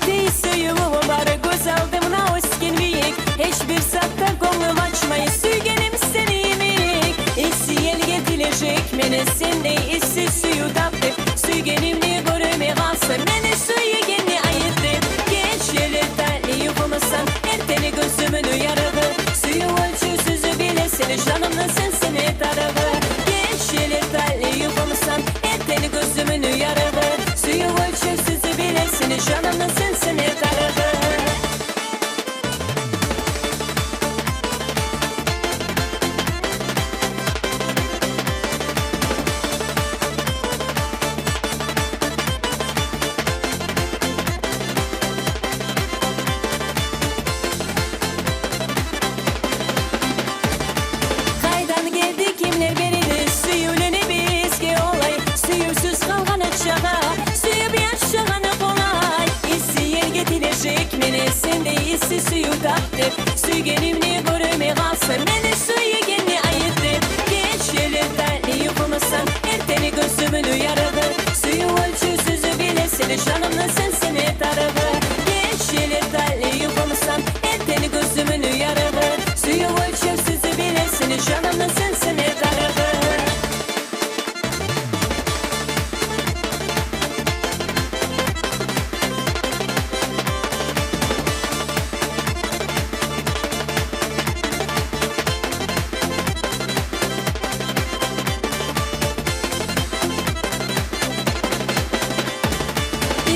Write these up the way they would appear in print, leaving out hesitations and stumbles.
Değil suyumu var güzeldim na oskin büyük. Hiçbir saatten kolum açmayı sügenim seni minik. İsi yel getilecek beni sende isi suyu taptı. Sügenimli görüme kalsa beni suyu geni ayıttı. Gençleri terli yufumusan erteni gözümün yarabı. Suyu ölçüsüzü bilesin canımın sensini tarafı. Gençleri terli yufumusan erteni gözümün yarabı. Suyu ölçüsüzü bilesin canımın sensini tarafı. Sende isi suyu taptı. Sügenimli görüme kalsa beni suyu geni ayıttı. Gençleri terli yufumusan erteni gözümün yarabı. Suyu ölçüsüzü bilesin canımın sensini tarafı. Gençleri terli yufumusan erteni gözümün yarabı. Suyu ölçüsüzü bilesin canımın sensini tarafı.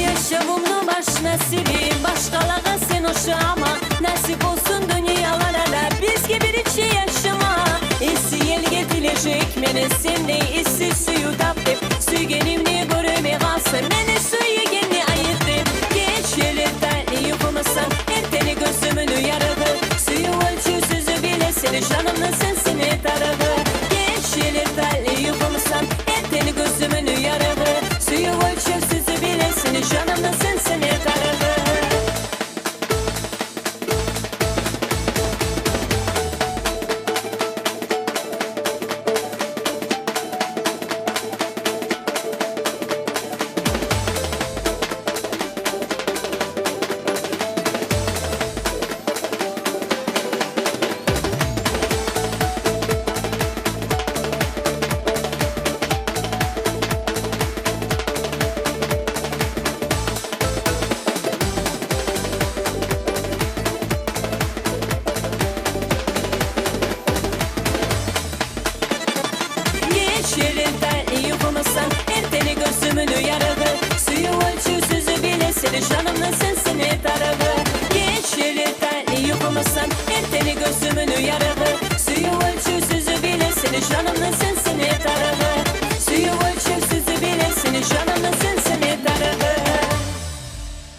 Yaşamımın baş nasibim başkalarına sen hoşama. Nasip olsun dünyalara biz gibi içi yaşama. İsi yel getirecek beni sende isi suyu taptı. Sügeni